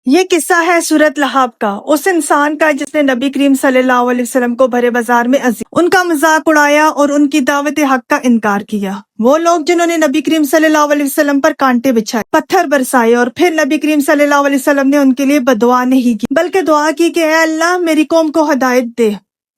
یہ قصہ ہے سورت لہاب کا، اس انسان کا جس نے نبی کریم صلی اللہ علیہ وسلم کو بھرے بازار میں ان کا مذاق اڑایا اور ان کی دعوت حق کا انکار کیا۔ وہ لوگ جنہوں نے نبی کریم صلی اللہ علیہ وسلم پر کانٹے بچھائے، پتھر برسائے، اور پھر نبی کریم صلی اللہ علیہ وسلم نے ان کے لیے بددعا نہیں کی بلکہ دعا کی کہ اے اللہ میری قوم کو ہدایت دے۔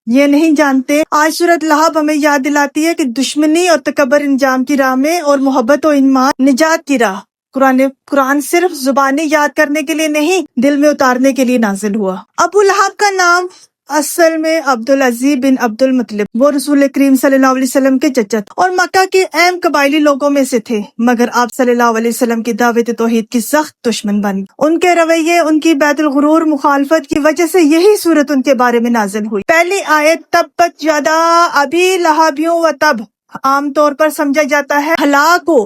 یہ نہیں جانتے آج سورت لہاب ہمیں یاد دلاتی ہے کہ دشمنی اور تکبر انجام کی راہ میں اور محبت و ایمان نجات کی راہ۔ قرآن صرف زبانی یاد کرنے کے لیے نہیں، دل میں اتارنے کے لیے نازل ہوا۔ ابو لہب کا نام اصل میں عبدالعزیز بن عبد المطلب، وہ رسول کریم صلی اللہ علیہ وسلم کے چچا تھے اور مکہ کے اہم قبائلی لوگوں میں سے تھے، مگر آپ صلی اللہ علیہ وسلم کی دعوت توحید کی سخت دشمن بن گئے۔ ان کے رویے، ان کی بیت الغرور مخالفت کی وجہ سے یہی صورت ان کے بارے میں نازل ہوئی۔ پہلی آیت تبت یدا ابی لہب و تب عام طور پر سمجھا جاتا ہے ہلاک ہو،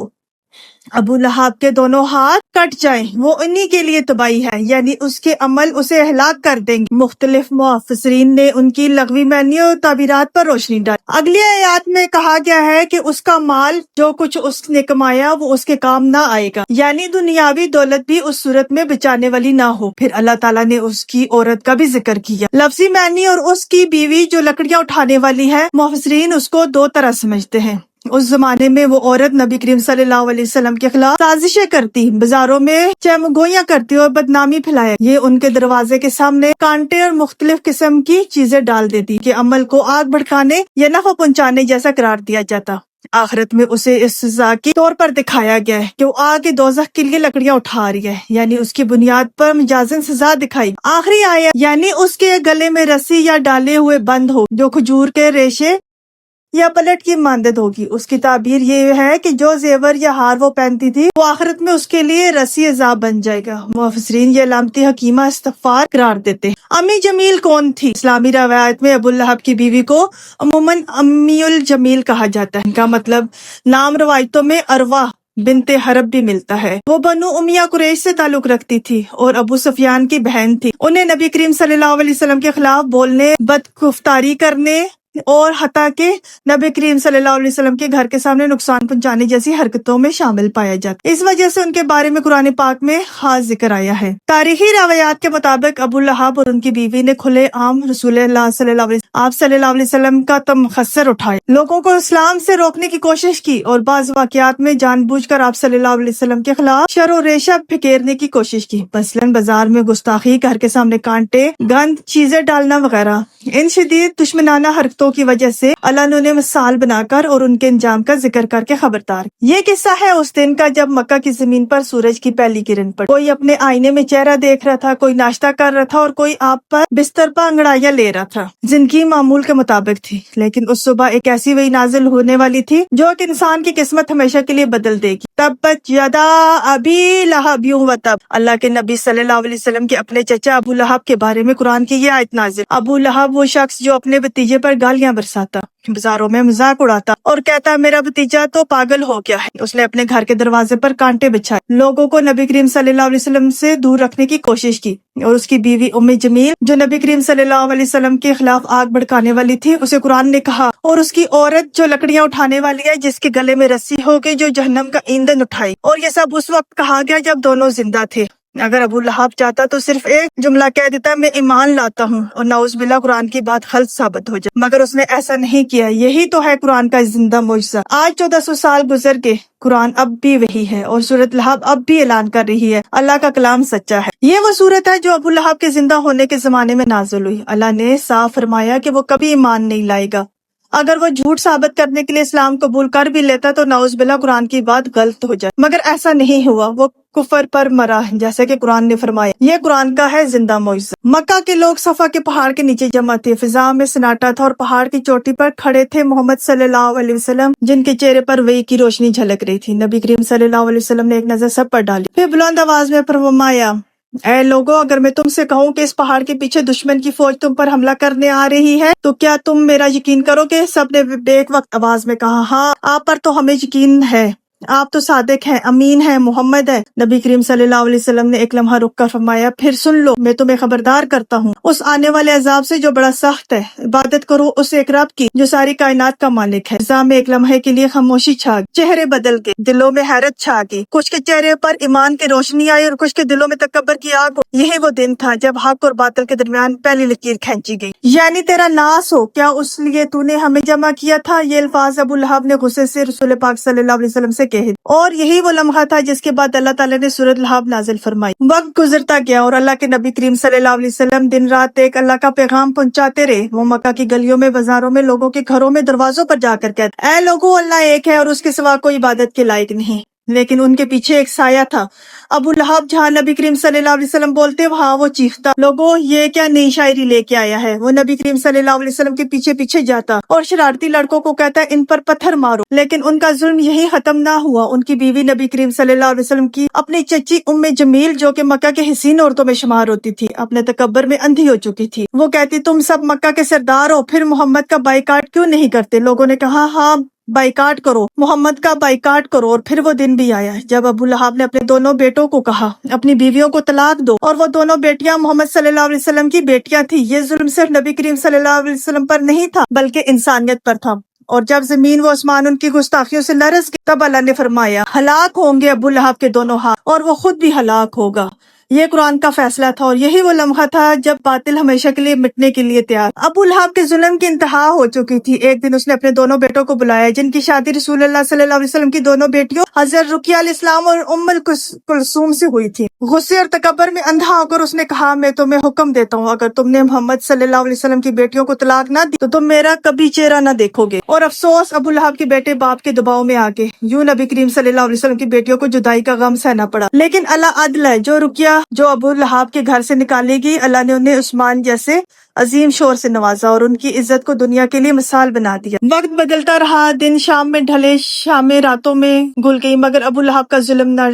ابو لہب کے دونوں ہاتھ کٹ جائیں، وہ انہی کے لیے تباہی ہے، یعنی اس کے عمل اسے ہلاک کر دیں گے۔ مختلف مفسرین نے ان کی لغوی معنی اور تعبیرات پر روشنی ڈالی۔ اگلی آیات میں کہا گیا ہے کہ اس کا مال جو کچھ اس نے کمایا وہ اس کے کام نہ آئے گا، یعنی دنیاوی دولت بھی اس صورت میں بچانے والی نہ ہو۔ پھر اللہ تعالیٰ نے اس کی عورت کا بھی ذکر کیا، لفظی معنی اور اس کی بیوی جو لکڑیاں اٹھانے والی ہے۔ مفسرین اس کو دو طرح سمجھتے ہیں۔ اس زمانے میں وہ عورت نبی کریم صلی اللہ علیہ وسلم کے خلاف سازشیں کرتی، بازاروں میں چمگوئیاں کرتی اور بدنامی پھیلایا۔ یہ ان کے دروازے کے سامنے کانٹے اور مختلف قسم کی چیزیں ڈال دیتی کہ عمل کو آگ بھڑکانے یا نفع پہنچانے جیسا قرار دیا جاتا۔ آخرت میں اسے اس سزا کے طور پر دکھایا گیا ہے کہ وہ آگ دوزخ کے لیے لکڑیاں اٹھا رہی ہے، یعنی اس کی بنیاد پر مجازن سزا دکھائی۔ آخری آیت یعنی اس کے گلے میں رسی یا ڈالے ہوئے بند ہو جو کھجور کے ریشے یا پلٹ کی مانند ہوگی۔ اس کی تعبیر یہ ہے کہ جو زیور یا ہار وہ پہنتی تھی وہ آخرت میں اس کے لیے رسی عذاب بن جائے گا۔ مفسرین یہ علامتی حکیمہ استغفار قرار دیتے ہیں۔ امی جمیل کون تھی؟ اسلامی روایت میں ابو لہب کی بیوی کو عموماً امی الجمیل کہا جاتا ہے، ان کا مطلب نام روایتوں میں اروا بنت حرب بھی ملتا ہے۔ وہ بنو امیہ قریش سے تعلق رکھتی تھی اور ابو سفیان کی بہن تھی۔ انہیں نبی کریم صلی اللہ علیہ وسلم کے خلاف بولنے، بدگفتاری کرنے اور حتیٰ کہ نبی کریم صلی اللہ علیہ وسلم کے گھر کے سامنے نقصان پہنچانے جیسی حرکتوں میں شامل پایا جاتا ہے۔ اس وجہ سے ان کے بارے میں قرآن پاک میں خاص ذکر آیا ہے۔ تاریخی روایات کے مطابق ابو لہب اور ان کی بیوی نے کھلے عام رسول اللہ صلی اللہ علیہ وسلم آپ صلی اللہ علیہ وسلم کا تمخصر اٹھائے، لوگوں کو اسلام سے روکنے کی کوشش کی اور بعض واقعات میں جان بوجھ کر آپ صلی اللہ علیہ وسلم کے خلاف شر و ریشہ پھکیرنے کی کوشش کی، مثلاً بازار میں گستاخی، گھر کے سامنے کانٹے، گند چیزیں ڈالنا وغیرہ۔ ان شدید دشمنانہ حرکتوں کی وجہ سے اللہ نے انہیں مثال بنا کر اور ان کے انجام کا ذکر کر کے خبردار۔ یہ قصہ ہے اس دن کا جب مکہ کی زمین پر سورج کی پہلی کرن پڑی۔ کوئی اپنے آئینے میں چہرہ دیکھ رہا تھا، کوئی ناشتہ کر رہا تھا اور کوئی آپ پر بستر پر انگڑائیاں لے رہا تھا۔ زندگی معمول کے مطابق تھی، لیکن اس صبح ایک ایسی وحی نازل ہونے والی تھی جو ایک انسان کی قسمت ہمیشہ کے لیے بدل دے گی۔ تبت یدا ابی لہب و تب، اللہ کے نبی صلی اللہ علیہ وسلم کے اپنے چچا ابو لہب کے بارے میں قرآن کی یہ آیت نازل۔ ابو لہب وہ شخص جو اپنے بھتیجے پر گالیاں برساتا، بازاروں میں مذاق اڑاتا اور کہتا میرا بھتیجا تو پاگل ہو گیا ہے۔ اس نے اپنے گھر کے دروازے پر کانٹے بچھائے، لوگوں کو نبی کریم صلی اللہ علیہ وسلم سے دور رکھنے کی کوشش کی، اور اس کی بیوی ام جمیل جو نبی کریم صلی اللہ علیہ وسلم کے خلاف آگ بھڑکانے والی تھی، اسے قرآن نے کہا، اور اس کی عورت جو لکڑیاں اٹھانے والی ہے جس کے گلے میں رسی ہوگی جو جہنم کا ایندھن اٹھائی، اور یہ سب اس وقت کہا گیا جب دونوں زندہ تھے۔ اگر ابو لہب چاہتا تو صرف ایک جملہ کہہ دیتا میں ایمان لاتا ہوں اور نعوذ باللہ قرآن کی بات غلط ثابت ہو جائے، مگر اس نے ایسا نہیں کیا۔ یہی تو ہے قرآن کا زندہ معجزہ۔ آج 1400 سال گزر گئے، قرآن اب بھی وہی ہے اور سورت لہب اب بھی اعلان کر رہی ہے اللہ کا کلام سچا ہے۔ یہ وہ صورت ہے جو ابو لہب کے زندہ ہونے کے زمانے میں نازل ہوئی۔ اللہ نے صاف فرمایا کہ وہ کبھی ایمان نہیں لائے گا۔ اگر وہ جھوٹ ثابت کرنے کے لیے اسلام قبول کر بھی لیتا تو نعوذ باللہ قرآن کی بات غلط ہو جائے، مگر ایسا نہیں ہوا، وہ کفر پر مرا جیسا کہ قرآن نے فرمایا۔ یہ قرآن کا ہے زندہ معجزہ۔ مکہ کے لوگ صفا کے پہاڑ کے نیچے جمع تھے، فضا میں سناٹا تھا اور پہاڑ کی چوٹی پر کھڑے تھے محمد صلی اللہ علیہ وسلم جن کے چہرے پر وحی کی روشنی جھلک رہی تھی۔ نبی کریم صلی اللہ علیہ وسلم نے ایک نظر سب پر ڈالی، پھر بلند آواز میں فرمایا، اے لوگو، اگر میں تم سے کہوں کہ اس پہاڑ کے پیچھے دشمن کی فوج تم پر حملہ کرنے آ رہی ہے تو کیا تم میرا یقین کرو گے؟ سب نے ایک وقت آواز میں کہا، ہاں آپ پر تو ہمیں یقین ہے۔ آپ تو صادق ہیں، امین ہیں، محمد ہے۔ نبی کریم صلی اللہ علیہ وسلم نے ایک لمحہ رک کر فرمایا، پھر سن لو، میں تمہیں خبردار کرتا ہوں اس آنے والے عذاب سے جو بڑا سخت ہے۔ عبادت کرو اس ایک رب کی جو ساری کائنات کا مالک ہے۔ فضا میں ایک لمحے کے لیے خاموشی چھا گئی، چہرے بدل گئے، دلوں میں حیرت چھا گئی، کچھ کے چہرے پر ایمان کی روشنی آئی اور کچھ کے دلوں میں تکبر کی آگ ہو۔ یہی وہ دن تھا جب حق اور باطل کے درمیان پہلی لکیر کھینچی گئی۔ یعنی تیرا ناس ہو، کیا اس لیے تو نے ہمیں جمع کیا تھا؟ یہ الفاظ ابو لہب نے غصے سے رسول پاک صلی اللہ علیہ وسلم سے کہے، اور یہی وہ لمحہ تھا جس کے بعد اللہ تعالیٰ نے سورۃ لہب نازل فرمائی۔ وقت گزرتا گیا اور اللہ کے نبی کریم صلی اللہ علیہ وسلم دن رات ایک اللہ کا پیغام پہنچاتے رہے۔ وہ مکہ کی گلیوں میں، بازاروں میں، لوگوں کے گھروں میں، دروازوں پر جا کر کہتے، اے لوگوں، اللہ ایک ہے اور اس کے سوا کوئی عبادت کے لائق نہیں۔ لیکن ان کے پیچھے ایک سایہ تھا، ابو لہب جہاں نبی کریم صلی اللہ علیہ وسلم بولتے وہاں وہ چیختا، لوگوں یہ کیا نئی شاعری لے کے آیا ہے؟ وہ نبی کریم صلی اللہ علیہ وسلم کے پیچھے پیچھے جاتا اور شرارتی لڑکوں کو کہتا ان پر پتھر مارو۔ لیکن ان کا ظلم یہی ختم نہ ہوا۔ ان کی بیوی نبی کریم صلی اللہ علیہ وسلم کی اپنی چچی ام جمیل، جو کہ مکہ کے حسین عورتوں میں شمار ہوتی تھی، اپنے تکبر میں اندھی ہو چکی تھی۔ وہ کہتی، تم سب مکہ کے سردار ہو، پھر محمد کا بائیکاٹ کیوں نہیں کرتے؟ لوگوں نے کہا، ہاں بائیکاٹ کرو، محمد کا بائیکاٹ کرو۔ اور پھر وہ دن بھی آیا جب ابو لہب نے اپنے دونوں بیٹوں کو کہا اپنی بیویوں کو طلاق دو، اور وہ دونوں بیٹیاں محمد صلی اللہ علیہ وسلم کی بیٹیاں تھیں۔ یہ ظلم صرف نبی کریم صلی اللہ علیہ وسلم پر نہیں تھا بلکہ انسانیت پر تھا۔ اور جب زمین و آسمان ان کی گستاخیوں سے لرز گئے تب اللہ نے فرمایا، ہلاک ہوں گے ابو لہب کے دونوں ہاتھ اور وہ خود بھی ہلاک ہوگا۔ یہ قرآن کا فیصلہ تھا اور یہی وہ لمحہ تھا جب باطل ہمیشہ کے لیے مٹنے کے لیے تیار۔ ابو لہب کے ظلم کی انتہا ہو چکی تھی۔ ایک دن اس نے اپنے دونوں بیٹوں کو بلایا جن کی شادی رسول اللہ صلی اللہ علیہ وسلم کی دونوں بیٹیوں حضرت رقیہ علیہ السلام اور ام کلثوم سے ہوئی تھی۔ غصے اور تکبر میں اندھا ہو کر اس نے کہا، میں تمہیں حکم دیتا ہوں، اگر تم نے محمد صلی اللہ علیہ وسلم کی بیٹیوں کو طلاق نہ دی تو تم میرا کبھی چہرہ نہ دیکھو گے۔ اور افسوس، ابو لہب کے بیٹے باپ کے دباؤ میں آ گئے۔ یوں نبی کریم صلی اللہ علیہ وسلم کی بیٹیوں کو جدائی کا غم سہنا پڑا۔ لیکن اللہ عدل ہے، جو ابو لہب کے گھر سے نکالی گئی، اللہ نے انہیں عثمان جیسے عظیم شور سے نوازا اور ان کی عزت کو دنیا کے لیے مثال بنا دیا۔ وقت بدلتا رہا، دن شام میں ڈھلے، شامیں راتوں میں گل گئی، مگر ابو لہب کا ظلم نہ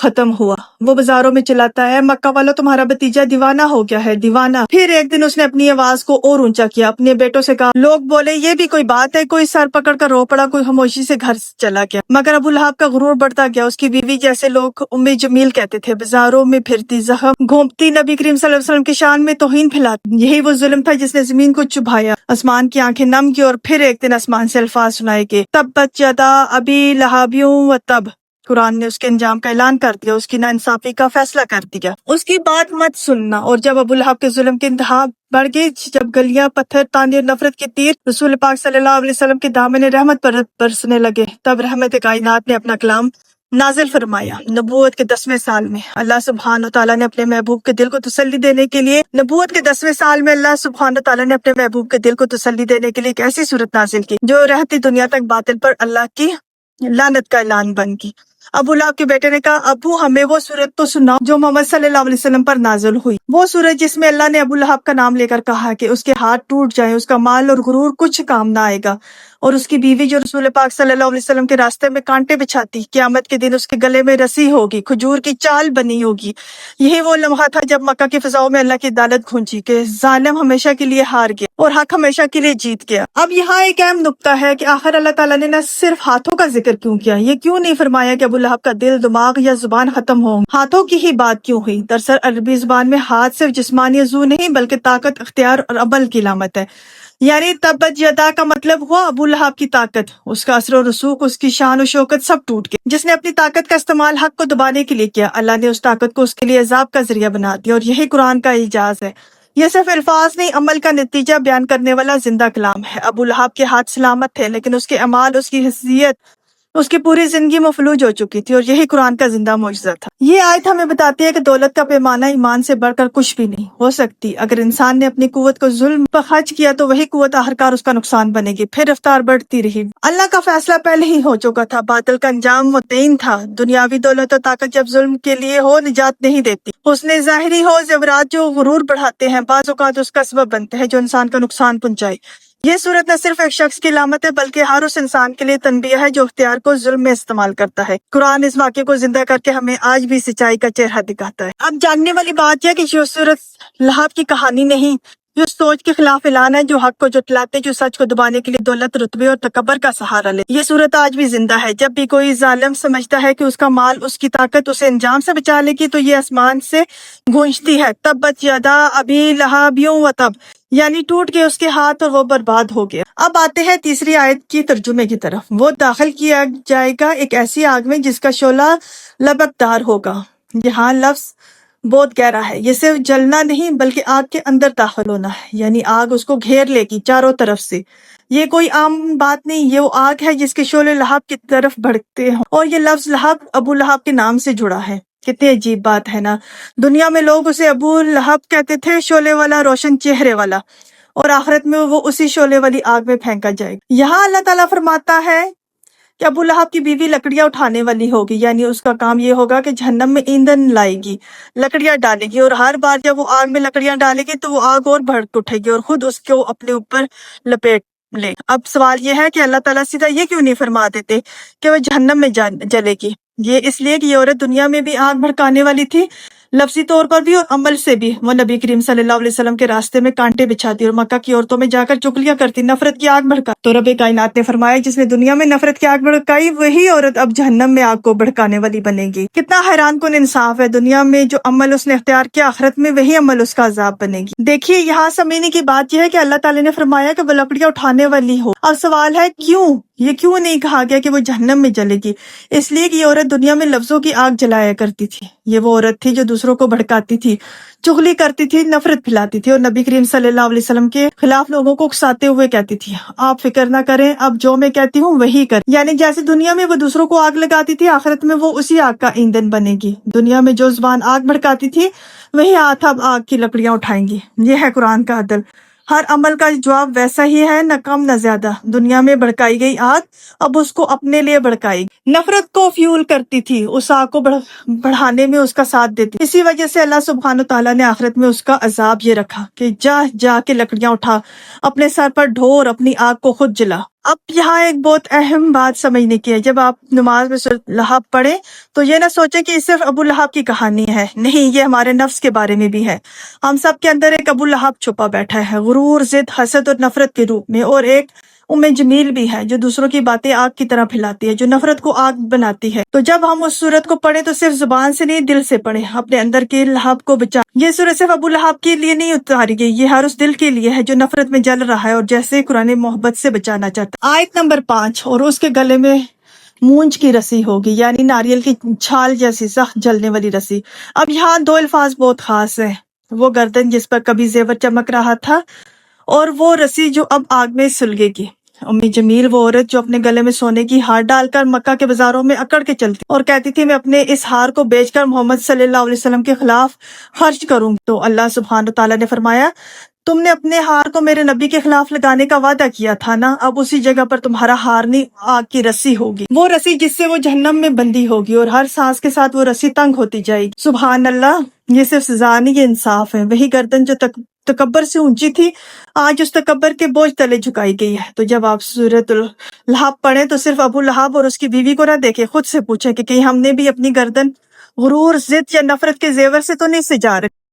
ختم ہوا۔ وہ بازاروں میں چلاتا ہے، مکہ والوں تمہارا بھتیجا دیوانہ ہو گیا ہے، دیوانہ۔ پھر ایک دن اس نے اپنی آواز کو اور اونچا کیا، اپنے بیٹوں سے کہا، لوگ بولے یہ بھی کوئی بات ہے؟ کوئی سر پکڑ کر رو پڑا، کوئی خاموشی سے گھر چلا گیا۔ مگر ابو لہب کا غرور بڑھتا گیا۔ اس کی بیوی، جیسے لوگ ام جمیل کہتے تھے، بازاروں میں پھرتی، زخم گھونپتی، نبی کریم صلی اللہ علیہ وسلم کی شان میں توہین پھیلاتی۔ یہی وہ ظلم تھا جس نے زمین کو چبھایا، آسمان کی آنکھیں نم کی، اور پھر ایک دن آسمان سے الفاظ سنائے گئے، تبت یدا ابی لہب و تب۔ قرآن نے اس کے انجام کا اعلان کر دیا، اس کی ناانصافی کا فیصلہ کر دیا، اس کی بات مت سننا۔ اور جب ابو لہب کے ظلم کی انتہا بڑھ گئی، جب گلیاں، پتھر، تانے اور نفرت کے تیر رسول پاک صلی اللہ علیہ وسلم کے دامن رحمت پر برسنے لگے، تب رحمت کائنات نے اپنا کلام نازل فرمایا۔ نبوت کے 10ویں سال میں اللہ سبحانہ تعالیٰ نے اپنے محبوب کے دل کو تسلی دینے کے لیے اللہ سبحانہ تعالیٰ نے اپنے محبوب کے دل کو تسلی دینے کے لیے ایک ایسی صورت نازل کی جو رہتی دنیا تک باطل پر اللہ کی لعنت کا اعلان بن گئی۔ ابو لہب کے بیٹے نے کہا، ابو ہمیں وہ سورت تو سناؤ جو محمد صلی اللہ علیہ وسلم پر نازل ہوئی، وہ سورت جس میں اللہ نے ابو لہب کا نام لے کر کہا کہ اس کے ہاتھ ٹوٹ جائیں، اس کا مال اور غرور کچھ کام نہ آئے گا، اور اس کی بیوی جو رسول پاک صلی اللہ علیہ وسلم کے راستے میں کانٹے بچھاتی، قیامت کے دن اس کے گلے میں رسی ہوگی، کھجور کی چال بنی ہوگی۔ یہی وہ لمحہ تھا جب مکہ کی فضاؤں میں اللہ کی عدالت گونجی کہ ظالم ہمیشہ کے لیے ہار گیا اور حق ہمیشہ کے لیے جیت گیا۔ اب یہاں ایک اہم نقطہ ہے کہ آخر اللہ تعالیٰ نے نہ صرف ہاتھوں کا ذکر کیوں کیا، یہ کیوں نہیں فرمایا کہ ابو لہب کا دل، دماغ یا زبان ختم ہو، ہاتھوں کی ہی بات کیوں ہوئی؟ دراصل عربی زبان میں ہاتھ صرف جسمانی عضو نہیں بلکہ طاقت، اختیار اور عمل کی علامت ہے۔ یعنی تبت یدا کا مطلب ہوا ابو لہب کی طاقت، اس کا اثر و رسوخ، اس کی شان و شوکت سب ٹوٹ گئے۔ جس نے اپنی طاقت کا استعمال حق کو دبانے کے لیے کیا، اللہ نے اس طاقت کو اس کے لیے عذاب کا ذریعہ بنا دیا، اور یہی قرآن کا اعجاز ہے۔ یہ صرف الفاظ نہیں، عمل کا نتیجہ بیان کرنے والا زندہ کلام ہے۔ ابو لہب کے ہاتھ سلامت تھے لیکن اس کے اعمال، اس کی حیثیت، اس کی پوری زندگی مفلوج ہو چکی تھی، اور یہی قرآن کا زندہ معجزہ تھا۔ یہ آیت ہمیں بتاتی ہے کہ دولت کا پیمانہ ایمان سے بڑھ کر کچھ بھی نہیں ہو سکتی۔ اگر انسان نے اپنی قوت کو ظلم پر خرچ کیا تو وہی قوت آخرکار اس کا نقصان بنے گی، پھر رفتار بڑھتی رہی۔ اللہ کا فیصلہ پہلے ہی ہو چکا تھا، باطل کا انجام متعین تھا۔ دنیاوی دولت و طاقت جب ظلم کے لیے ہو نجات نہیں دیتی، حسن ظاہری ہو، زیورات جو غرور بڑھاتے ہیں، بعض اوقات اس کا سبب بنتے ہیں جو انسان کا نقصان پہنچائے۔ یہ صورت نہ صرف ایک شخص کی علامت ہے بلکہ ہر اس انسان کے لیے تنبیہ ہے جو اختیار کو ظلم میں استعمال کرتا ہے۔ قرآن اس واقعے کو زندہ کر کے ہمیں آج بھی سچائی کا چہرہ دکھاتا ہے۔ اب جاننے والی بات یہ ہے کہ یہ صورت لہب کی کہانی نہیں یہ اس سوچ کے خلاف اعلان ہے جو حق کو جھٹلاتے، جو سچ کو دبانے کے لیے دولت، رتبے اور تکبر کا سہارا لے۔ یہ صورت آج بھی زندہ ہے۔ جب بھی کوئی ظالم سمجھتا ہے کہ اس کا مال، اس کی طاقت اسے انجام سے بچا لے گی، تو یہ آسمان سے گونجتی ہے، تبت یدا ابی لہب و تب، یعنی ٹوٹ گئے اس کے ہاتھ اور وہ برباد ہو گیا۔ اب آتے ہیں تیسری آیت کی ترجمے کی طرف۔ وہ داخل کیا جائے گا ایک ایسی آگ میں جس کا شعلہ لبکدار ہوگا۔ یہاں لفظ بہت گہرا ہے۔ یہ صرف جلنا نہیں بلکہ آگ کے اندر داخل ہونا ہے، یعنی آگ اس کو گھیر لے گی چاروں طرف سے۔ یہ کوئی عام بات نہیں، یہ وہ آگ ہے جس کے شعلے لہب کی طرف بھڑکتے ہیں، اور یہ لفظ لہب ابو لہب کے نام سے جڑا ہے۔ کتنی عجیب بات ہے نا۔ دنیا میں لوگ اسے ابو لہب کہتے تھے، شعلے والا، روشن چہرے والا، اور آخرت میں وہ اسی شعلے والی آگ میں پھینکا جائے گا۔ یہاں اللہ تعالیٰ فرماتا ہے کہ ابو لہب کی بیوی لکڑیاں اٹھانے والی ہوگی، یعنی اس کا کام یہ ہوگا کہ جہنم میں ایندھن لائے گی، لکڑیاں ڈالے گی، اور ہر بار جب وہ آگ میں لکڑیاں ڈالے گی تو وہ آگ اور بھڑک اٹھے گی اور خود اس کو اپنے اوپر لپیٹ لے۔ اب سوال یہ ہے کہ اللہ تعالیٰ سیدھا یہ کیوں نہیں فرما دیتے کہ وہ جہنم میں جلے گی؟ یہ اس لیے کہ یہ عورت دنیا میں بھی آگ بھڑکانے والی تھی، لفظی طور پر بھی اور عمل سے بھی۔ وہ نبی کریم صلی اللہ علیہ وسلم کے راستے میں کانٹے بچھاتی اور مکہ کی عورتوں میں جا کر چغلیاں کرتی، نفرت کی آگ بھڑکا۔ تو رب کائنات نے فرمایا جس نے دنیا میں نفرت کی آگ بھڑکائی، وہی عورت اب جہنم میں آگ کو بھڑکانے والی بنے گی۔ کتنا حیران کن انصاف ہے۔ دنیا میں جو عمل اس نے اختیار کیا، آخرت میں وہی عمل اس کا عذاب بنے گی۔ دیکھیے یہاں سمجھنے کی بات یہ ہے کہ اللہ تعالیٰ نے فرمایا کہ وہ لکڑیاں اٹھانے والی ہو۔ اب سوال ہے کیوں؟ یہ کیوں نہیں کہا گیا کہ وہ جہنم میں جلے گی؟ اس لیے کہ یہ عورت دنیا میں لفظوں کی آگ جلایا کرتی تھی۔ یہ وہ عورت تھی جو دوسروں کو بھڑکاتی تھی، چغلی کرتی تھی، نفرت پھیلاتی تھی، اور نبی کریم صلی اللہ علیہ وسلم کے خلاف لوگوں کو اکساتے ہوئے کہتی تھی، آپ فکر نہ کریں، اب جو میں کہتی ہوں وہی کریں۔ یعنی جیسے دنیا میں وہ دوسروں کو آگ لگاتی تھی، آخرت میں وہ اسی آگ کا ایندھن بنے گی۔ دنیا میں جو زبان آگ بھڑکاتی تھی، وہی ہاتھ اب آگ کی لکڑیاں اٹھائیں گی۔ یہ ہے قرآن کا عدل۔ ہر عمل کا جواب ویسا ہی ہے، نہ کم نہ زیادہ۔ دنیا میں بھڑکائی گئی آگ اب اس کو اپنے لیے بھڑکائے گی۔ نفرت کو فیول کرتی تھی، اس آگ کو بڑھانے میں اس کا ساتھ دیتی۔ اسی وجہ سے اللہ سبحانہ تعالیٰ نے آخرت میں اس کا عذاب یہ رکھا کہ جا جا کے لکڑیاں اٹھا، اپنے سر پر ڈھو، اپنی آگ کو خود جلا۔ اب یہاں ایک بہت اہم بات سمجھنے کی ہے۔ جب آپ نماز میں سورۃ لہب پڑھیں تو یہ نہ سوچیں کہ یہ صرف ابو لہب کی کہانی ہے، نہیں، یہ ہمارے نفس کے بارے میں بھی ہے۔ ہم سب کے اندر ایک ابو لہب چھپا بیٹھا ہے، غرور، ضد، حسد اور نفرت کے روپ میں، اور ایک جمیل بھی ہے جو دوسروں کی باتیں آگ کی طرح پھیلاتی ہے، جو نفرت کو آگ بناتی ہے۔ تو جب ہم اس سورت کو پڑھیں تو صرف زبان سے نہیں، دل سے پڑھیں، اپنے اندر کے لہب کو بچا۔ یہ سورت صرف ابو لہب کے لیے نہیں اتاری گئی، یہ ہر اس دل کے لیے ہے جو نفرت میں جل رہا ہے اور جیسے قرآن محبت سے بچانا چاہتا ہے۔ آیت نمبر 5، اور اس کے گلے میں مونج کی رسی ہوگی، یعنی ناریل کی چھال جیسی سخت جلنے والی رسی۔ اب یہاں دو الفاظ بہت خاص ہیں، وہ گردن جس پر کبھی زیور چمک رہا تھا، اور وہ رسی جو اب آگ میں سلگے گی۔ جمیل وہ عورت جو اپنے گلے میں سونے کی ہار ڈال کر مکہ کے بازاروں میں اکڑ کے چلتی اور کہتی تھی میں اپنے اس ہار کو بیچ کر محمد صلی اللہ علیہ وسلم کے خلاف خرچ کروں گی۔ تو اللہ سبحانہ تعالیٰ نے فرمایا تم نے اپنے ہار کو میرے نبی کے خلاف لگانے کا وعدہ کیا تھا نا، اب اسی جگہ پر تمہارا ہار نہیں، آگ کی رسی ہوگی، وہ رسی جس سے وہ جہنم میں بندی ہوگی، اور ہر سانس کے ساتھ وہ رسی تنگ ہوتی جائے گی۔ سبحان اللہ، یہ صرف سزا نہیں، یہ انصاف ہے۔ وہی گردن جو تکبر سے اونچی تھی، آج اس تکبر کے بوجھ تلے جھکائی گئی ہے۔ تو جب آپ سورۃ لہب پڑھیں تو صرف ابو لہب اور اس کی بیوی کو نہ دیکھیں، خود سے پوچھیں کہ کہیں ہم نے بھی اپنی گردن غرور، ضد یا نفرت کے زیور سے تو نہیں سجا رکھی۔